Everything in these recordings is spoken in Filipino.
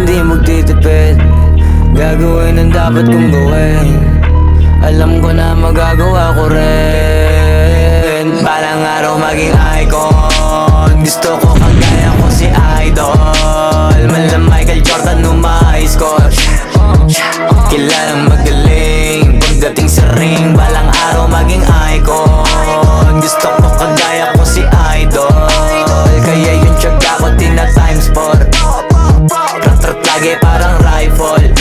hindi magtitipid. Gagawin ang dapat kong gawin. Alam ko na magagawa ko rin. Balang araw maging icon. Gusto ko kagaya ko si Idol. Mala Michael Jordan nung ma-high score. Kilalang magaling pagdating sa ring. Balang araw maging icon. Gusto ko kagaya ko si Idol. Kaya yung tiyaga ko tina-times 4. Rat-rat lagi parang rifle.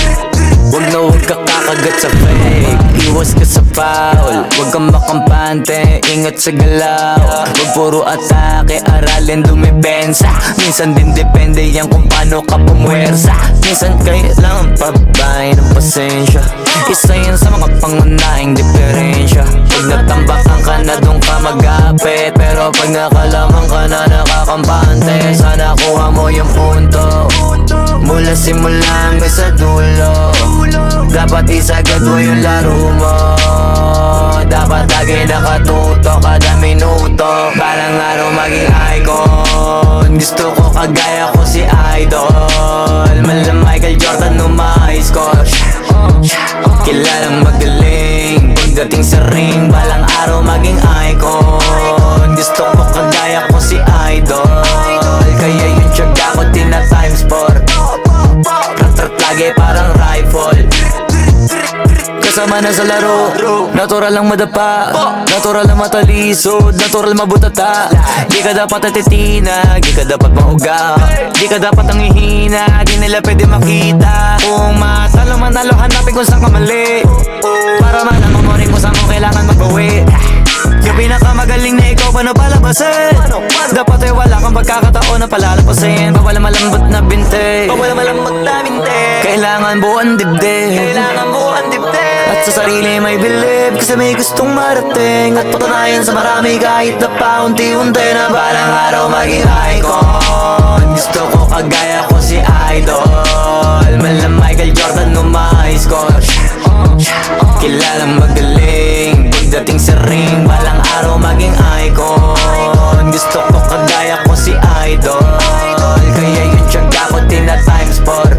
Huwag na huwag ka kakagat sa fake. Iwas ka sa foul. Huwag kang makampante, ingat sa galaw. Huwag puro atake, aralin dumipensa. Minsan din depende yan kung paano ka pumwersa. Minsan kailangan pabay ng pasensya. Isa yan sa mga pangunahing diferensya. Pag natambakan ka na doon ka magapit. Pero pag nakalaman ka na nakakampante, sana kuha mo yung punto. Mula simula hanggang sa dulo. Dapat isagad mo yung laro mo. Dapat lagi nakatuto kada minuto. Balang araw maging icon. Gusto ko kagaya ko si Idol. Mala Michael Jordan nung ma-high score. Kilalang magaling pagdating sa ring. Balang araw maging icon. Gusto ko kagaya ko si Idol. Kaya yung tiyaga ko tina-times 4. Rat-rat lagi parang rifle. Kasama na sa laro, natural lang madapa, natural lang matalisod, natural mabutata. Di ka dapat atitina, di ka dapat mauga, di ka dapat ang ihina, di nila pwede makita. Kung matalo manalo, hanapin kung saan ka mali, para malaman mo rin kung saan mo kailangan magbawi. Yung pinakamagaling na ikaw, paano palabasin? Dapat ay wala kang pagkakataon na palalapasin. Bawal malambot na binte, bawal malambot na binte. Kailangan buuan dibdib, kailangan buuan dibdib. At sa sarili may believe, kasi may gustong marating. At patunayan sa marami kahit na paunti-unti na balang araw maging icon. Gusto ko kagaya ko si Idol. Mala Michael Jordan nung ma-high score. Kilalang magaling pagdating sa ring. Balang araw maging icon. Gusto ko kagaya ko si Idol. Kaya yung tiyaga ko tina-times 4.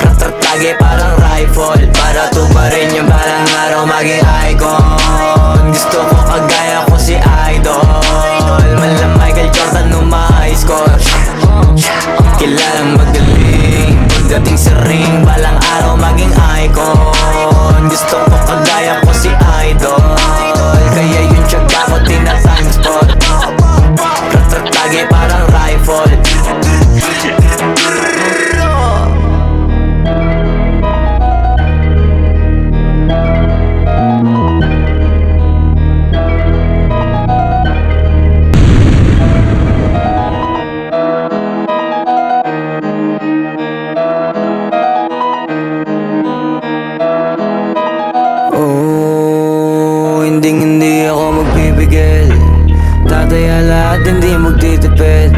Rat-rat lagi parang rifle. Para tuparin yung balang araw maging icon. Gusto ko kagaya ko si Idol. Mala Michael Jordan nung ma-high score. Kilalang magaling pagdating sa ring. Balang araw maging icon. Gusto ko kagaya ko si Idol. Kaya yung tiyaga ko tina-times 4. Rat-rat lagi parang rifle. Hindi ako magpipigil. Tataya lahat, hindi magtitipid.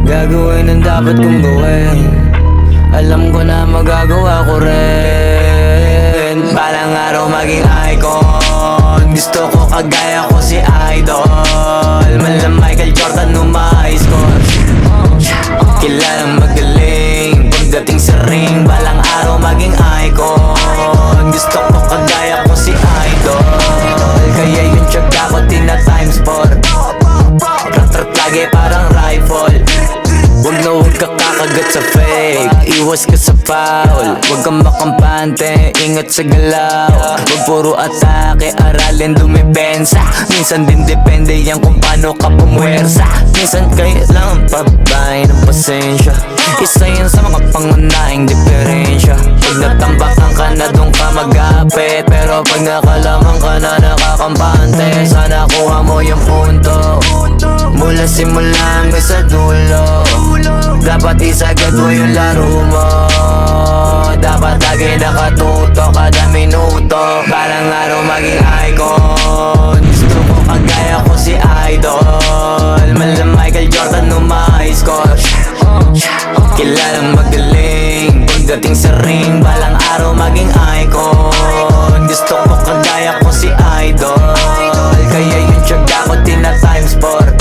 Gagawin ang dapat kong gawin. Alam ko na magagawa ko rin. Balang araw maging icon. Gusto ko kagaya ko si Idol. Mala Michael Jordan nung ma-high score. Kilalang magaling pagdating sa ring. Balang araw maging icon. Gusto ko kagaya ko si Idol. Kaya yung tiyaga ko tina-times 4. Rat-rat lagi parang rifle. Huwag na huwag ka kakagat sa fake. Iwas ka sa foul. Huwag kang makampante, ingat sa galaw. Huwag puro atake, aralin dumipensa. Minsan din depende yan kung paano ka pumwersa. Minsan kailangan pabay ng pasensya. Isa yan sa mga pangunahing diferensya. Pag natambakan ka na doon ka magapit. Pero pag nakalaman ka na nakakampante, sana kuha mo yung punto. Mula simula hanggang sa dulo. Dapat isagad mo yung laro mo. Dapat lagi nakatuto kada minuto. Balang araw maging icon. Gusto ko kagaya ko si Idol. Mala Michael Jordan nung ma-high score. Kilalang magaling pagdating sa ring. Balang araw maging icon. Gusto ko kagaya ko si Idol. Kaya yung tiyaga ko tina-times 4.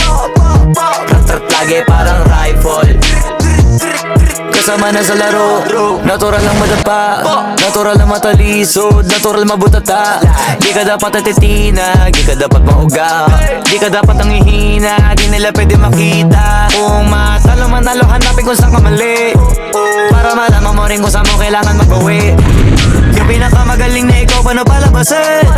Rat-rat lagi parang rifle. kasama na sa laro. Natural lang madapa, natural lang matalisod, natural mabutata. Di ka dapat atitina, di ka dapat mauga, di ka dapat ang ihina, di nila pwede makita. Kung matalo manalo, hanapin kung saan ka mali, para malaman mo rin kung saan mo kailangan magbawi. Yung pinakamagaling na ikaw, paano palabasin?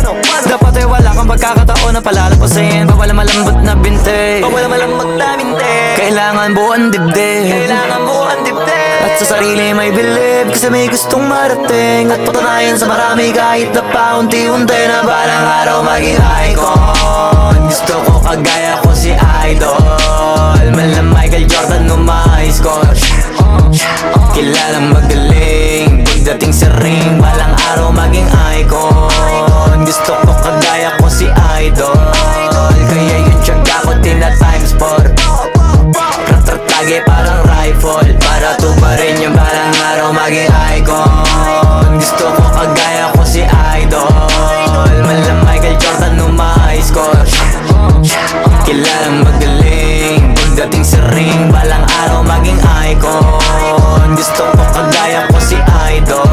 Dapat ay wala kang pagkakataon na palalapasin. Bawal malambot na binte, bawal malambot na binte. Kailangan buuan dibdib, kailangan buuan dibdib. At sa sarili may believe, kasi may gustong marating. At patunayan sa marami kahit na paunti-unti, na balang araw maging icon. Gusto ko kagaya ko si Idol, mala Michael Jordan no my score. Kilalang magaling pagdating sa ring, balang araw maging icon. Gusto ko kagaya ko si Idol, kaya yung tiyaga ko tina times 4. Ratratage parang rifle, para tuparin yung balang araw maging icon. Gusto ko kagaya ko si Idol, mala Michael Jordan no my score. Kilalang magaling pagdating sa ring, balang araw maging icon. Gusto ko kagaya ko si Idol,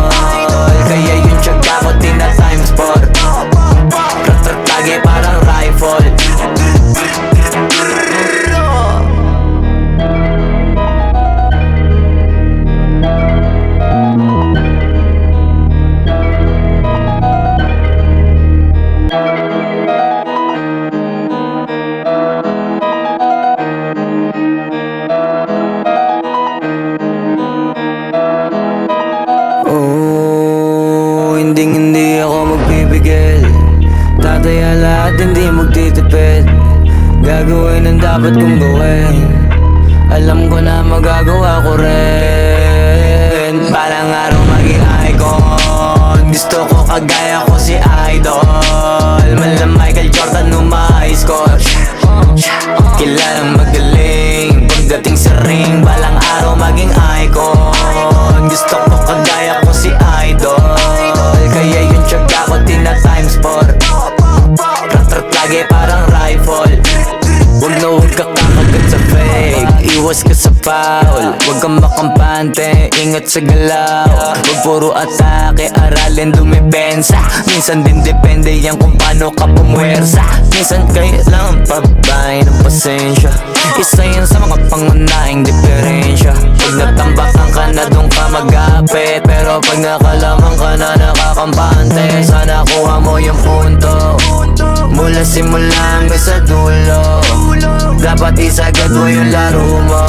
kaya yung tiyaga ko tina times 4. Ratratage parang rifle. Hindi ako magpipigil, tataya lahat, hindi magtitipid. Gagawin ang dapat kong gawin, alam ko na magagawa ko rin. Balang araw maging icon. Gusto ko kagaya ko si Idol, mala Michael Jordan no my score. Kilalang magaling pagdating sa ring, balang araw maging icon. Gusto ko kagaya ko si Idol, kaya yung tiyaga ko tina times 4. Ratratage parang rifle. Huwag na huwag ka kakagat sa fake, iwas ka sa foul. Huwag kang makampante, ingat sa galaw. Huwag puro atake, aralin dumipensa. Minsan din depende yan kung paano ka pumwersa. Minsan kailangan pabay ng pasensya, isa yan sa mga pangunahing diferensya. Pag natambakan ka na doon ka mag-apit, pero pag nakalaman ka na nakakampante, sana kuha mo yung punto mula simula hanggang sa dulo. Dapat isagad mo yung laro mo,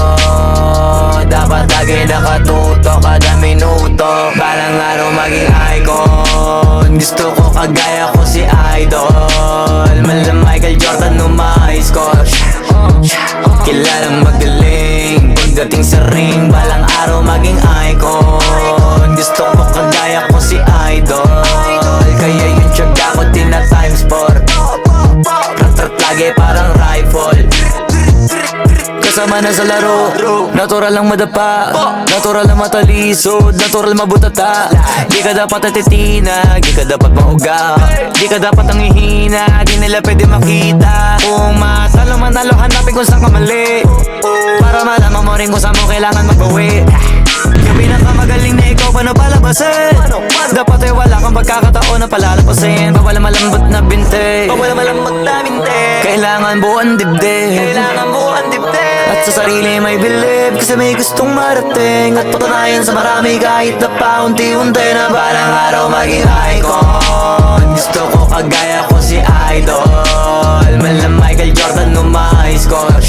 dapat lagi nakatuto kada minuto. Balang araw maging icon. Gusto ko kagaya ko si Idol, mala Michael Jordan no my score. Kilalang magaling pagdating sa ring, balang araw maging icon. Gusto ko kagaya ko si Idol, kaya yung tiyaga ko tina times 4. Ratratage parang rifle. Kasama na sa laro, natural lang madapa, natural lang matalisod, natural mabutata. Di ka dapat atitina, di ka dapat mauga, di ka dapat ang ihina, di nila pwede makita. Kung matalo manalo, hanapin kung saan ka mali, para malaman mo rin kung saan mo kailangan magbawi. Yung pinakamagaling na ikaw, paano palabasin? Dapat ay wala kang pagkakataon na palalapasin. Bawal malambot na binte, bawal malambot na binte. Kailangan buuan dibdib, kailangan buuan dibdib. At sa sarili may believe, kasi may gustong marating. At patunayan sa marami kahit na paunti-unti, na balang araw maging icon. Gusto ko kagaya ko si Idol, mala Michael Jordan no my score.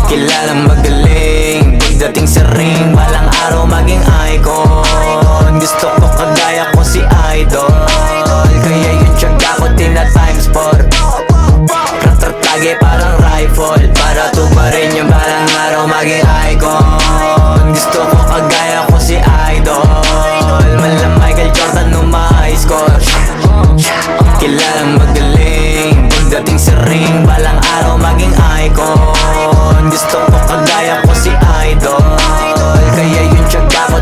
Kilalang magaling pagdating sa ring, balang araw maging icon. Gusto ko kagaya ko si Idol, kaya yung tiyaga ko tina times 4. Ratratage parang rifle, para tuparin yung balang araw maging icon. Gusto ko kagaya ko si Idol, mala Michael Jordan no my score. Kilalang magaling pagdating sa ring, balang araw maging icon. Gusto ko kagaya ko si Idol, kaya yung tiyaga ko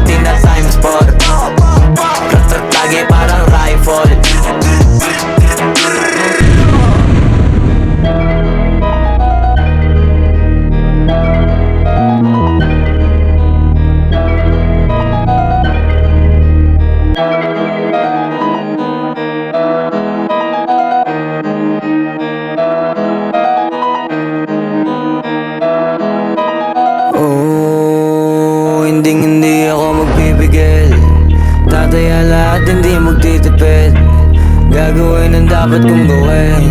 magpipigil. Tataya lahat, hindi magtitipid. Gagawin ang dapat kong gawin.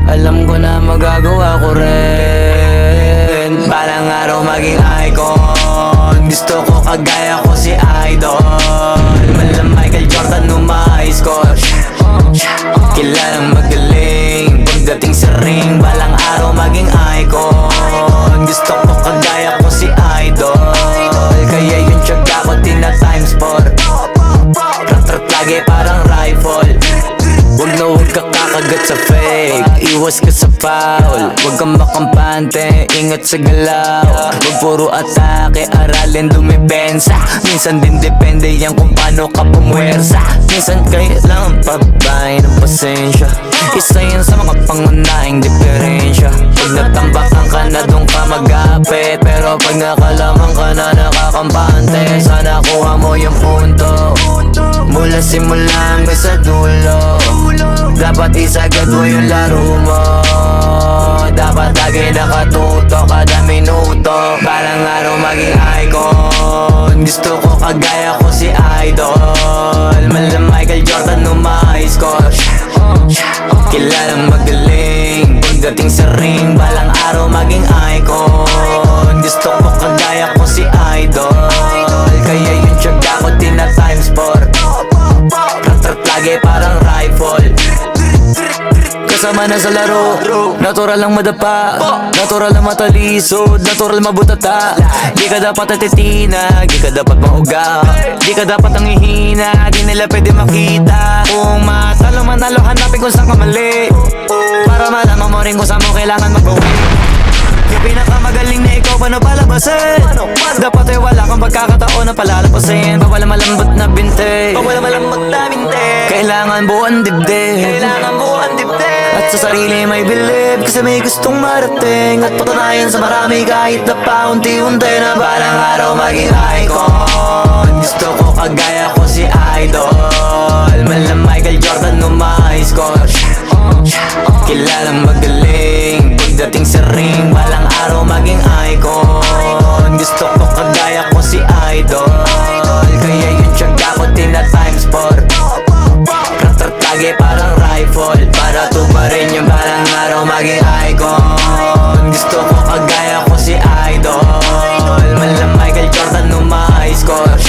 Alam ko na magagawa ko rin. Balang araw maging icon. Gusto ko kagaya ko si Idol. Malam Michael Jordan nung ma-high score. Kilalang magaling pagdating sa ring. Balang araw maging icon. Gusto ko kagaya ko si Idol. Kaya yung tiyaga ko tina times 4. Rat-rat lagi parang rifle. Huwag na huwag ka kakagat sa fake. Iwas ka sa foul. Huwag kang makampante, ingat sa galaw. Huwag puro atake, aralin dumipensa. Minsan din depende yan kung paano ka pumwersa. Minsan kailangan pabay ng pasensya. Isa yan sa mga pangunahing diferensya. Pag natambakan ka na doon ka mag-apit. Pero pag nakalaman ka na nakakampante, sana kuha mo yung punto. Mula simula hanggang sa dulo. Dapat isagad mo yung laro mo. Dapat lagi nakatuto kada minuto. Parang araw maging icon. Gusto ko kagaya ko si Idol. Malam Michael Jordan nung ma-high score. Kilalang magaling pagdating sa ring. Balang araw maging icon. Gusto ko kagaya ko si Idol. Kaya yung tiyaga ko tina times 4. Rat-rat lagi parang rifle. Kasama na sa laro, natural lang madapa, natural lang matalisod, natural mabutata. Di ka dapat atitina, di ka dapat mauga, di ka dapat ang ihina, di nila pwede makita. Kung matalo manalo, hanapin kung saan ka mali, para malaman mo rin kung saan mo kailangan mag-uwi. Yung pinakamagaling na ikaw, paano palabasin? Dapat ay wala kang pagkakataon na palalapasin. Bawal malambot na binte, bawal malambot na binte. Kailangan buuan dibdib, kailangan buuan dibdib. At sa sarili may believe, kasi may gustong marating. At patunayan sa marami kahit na paunti-unti na balang araw maging icon. Gusto ko kagaya ko si Idol. Malam Michael Jordan nung ma-high score. Kilalang magaling pagdating sa ring. Balang araw maging icon. Gusto ko kagaya ko si Idol. Kaya yung tiyaga ko tina times 4. Rat-rat lagi parang rifle. Para tuparin yung balang araw maging icon. Gusto ko kagaya ko si Idol. Malam Michael Jordan nung ma-high score.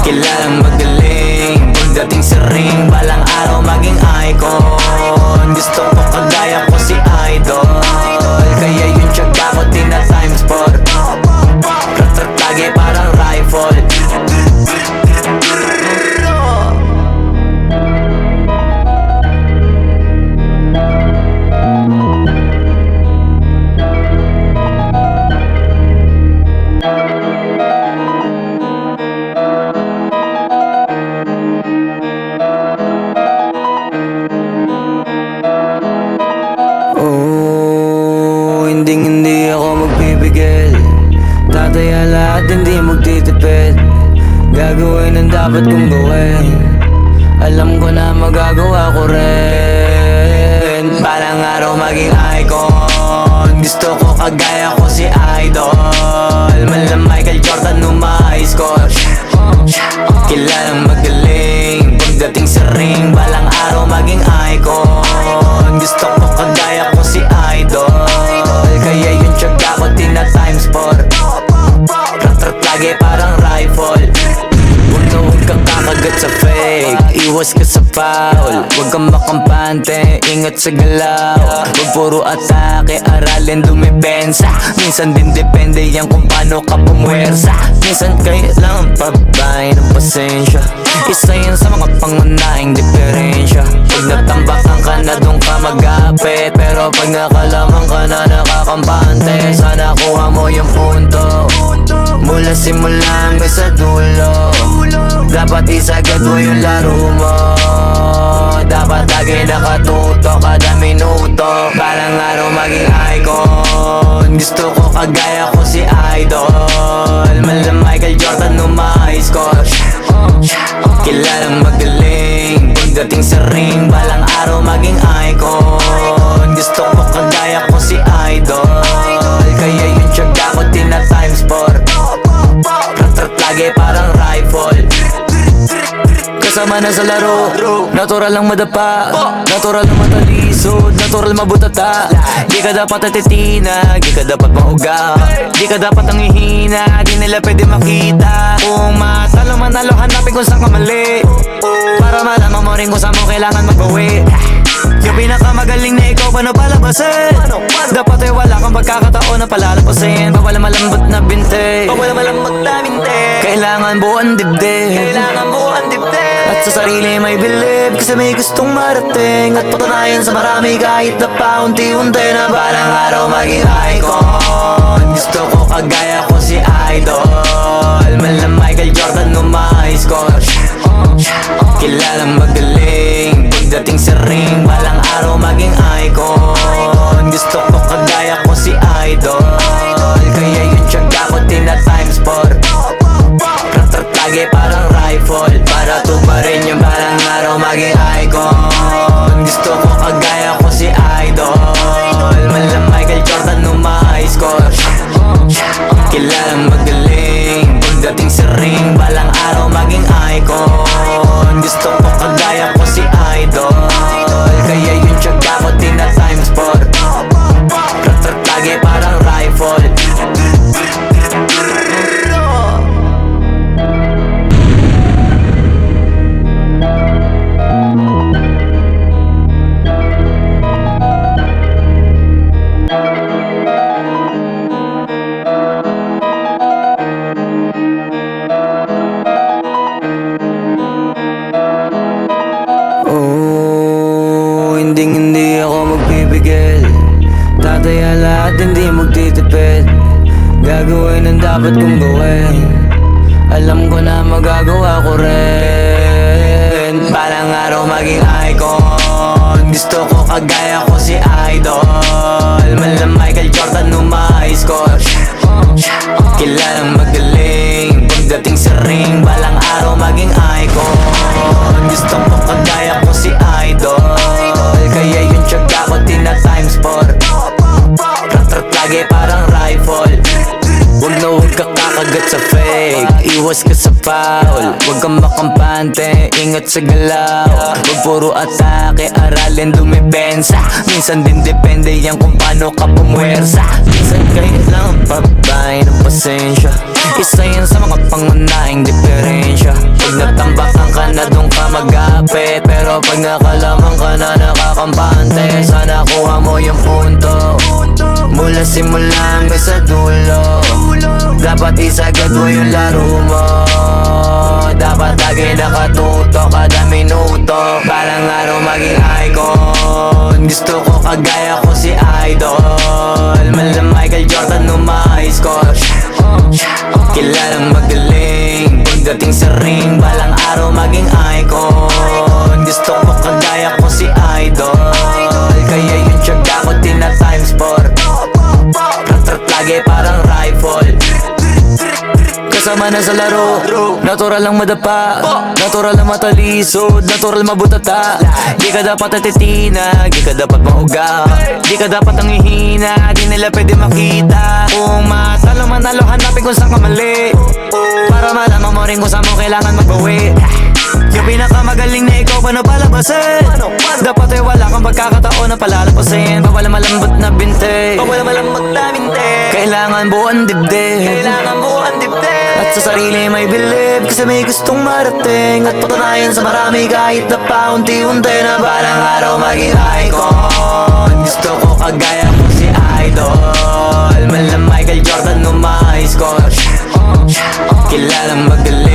Kilalang magaling pagdating sa ring. Balang araw maging icon. Gusto ko kagaya ko si Idol. Kaya yung tiyaga ko tina times 4. Rat-rat lagi parang rifle. Hindi ako magpipigil. Tataya lahat, hindi magtitipid. Gagawin ang dapat kong gawin. Alam ko na magagawa ko rin. Balang araw maging icon. Gusto ko kagaya ko si Idol. Malam Michael Jordan nung ma-high score. Kilalang magaling pagdating sa ring. Balang araw maging icon. Gusto ko kagaya ko si Idol. Kaya yung tiyaga ko tina times 4. Rat-rat lagi parang rifle. Huwag na huwag ka kakagat sa fake. Iwas ka sa foul. Huwag kang makampante, ingat sa galaw. Huwag puro atake, aralin dumipensa. Minsan din depende yan kung paano ka pumwersa. Minsan kailangan pabay ng pasensya. Isa yan sa mga pangunahing diferensya. Pag natambakan ka na doon ka mag-apit. Pero pag nakalaman ka na nakakampante, sana kuha mo yung punto. Mula simula hanggang sa dulo. Dapat isagad mo yung laro mo. Dapat lagi nakatuto kada minuto. Balang araw maging icon. Gusto ko kagaya ko si Idol. Malam Michael Jordan nung ma-high score. Kilalang magaling pagdating sa ring. Balang araw maging icon. Gusto ko kagaya ko si Idol. Kaya yung tiyaga ko tina times 4. Rat-rat lagi Lagi parang rifle kasama na sa laro. Natural lang madapa, natural lang matalisod, natural mabutata. Di ka dapat atitina, di ka dapat mauga, di ka dapat ang ihina, di nila pwede makita. Kung matalo manalo, hanapin kung saan ka mali, para malaman mo rin kung saan mo kailangan magbawi. Yung pinakamagaling na ikaw, paano palabasin? Dapat ay wala kang pagkakataon na palalapasin. Bawal malambot na binte, bawal malambot na binte. Kailangan buuan dibdib, kailangan buuan dibdib. At sa sarili may believe, kasi may gustong marating. At patunayan sa marami kahit na paunti-unti, na balang araw maging icon. Gusto ko kagaya ko si Idol, mala Michael Jordan no my score. Kilalang magaling pagdating sa ring, balang araw maging icon. Gusto ko kagaya ko si Idol, kaya yung tiyaga ko tina times 4. Lagi parang rifle, para tuparin yung balang araw maging icon. Gusto ko kagaya ko si Idol, mala Michael Jordan no my score. Kilalang magaling pagdating sa ring, balang araw maging icon. Gusto ko kagaya ko si Idol, kaya yung tiyaga ko tina times 4. Lagi parang rifle. Hindi ako magpipigil, tataya lahat, hindi magtitipid. Gagawin ang dapat kong gawin, alam ko na magagawa ko rin. Balang araw maging icon. Gusto ko kagaya ko si Idol, mala Michael Jordan no my score. Kilalang magaling pagdating sa ring, balang araw maging icon. Gusto ko kagaya ko si Idol, kaya yung tiyaga ko tina times 4. Lagi parang rifle. Huwag na huwag ka kakagat sa fake, iwas ka sa foul. Huwag kang makampante, ingat sa galaw. Huwag puro atake, aralin dumipensa. Minsan din depende yan kung paano ka pumwersa. Minsan kailangan pabay ng pasensya, isa yan sa mga pangunahing diferensya. Pag natambakan ka na doon ka mag-apit, pero pag nakalaman ka na nakakampante, sana kuha mo yung punto mula simula hanggang sa dulo. Dapat isagad mo yung laro mo, dapat lagi nakatuto kada minuto. Balang araw maging icon. Gusto ko kagaya ko si Idol, mala Michael Jordan no my score. Kilalang magaling pagdating sa ring, balang araw maging icon. Gusto ko kagaya ko si Idol, kaya yung tiyaga ko tina times 4. Lagi parang rifle kasama na sa laro. Natural lang madapa, natural lang matalisod, natural mabutata. Di ka dapat atitina, di ka dapat mauga, di ka dapat ang ihina, di nila pwede makita. Kung matalo manalo, hanapin kung saan ka mali, para malaman mo rin kung saan mo kailangan magbawi. Yung pinakamagaling na ikaw, paano palabasin? Dapat ay wala kang pagkakataon na palalapasin. Bawal malambot na binte, bawal malambot na binte. Kailangan buuan dibdib, kailangan buuan dibdib. At sa sarili may believe, kasi may gustong marating. At patunayan sa marami kahit na paunti-unti, na balang araw maging icon. Gusto ko kagaya ko si Idol, mala Michael Jordan no my score. Kilalang magaling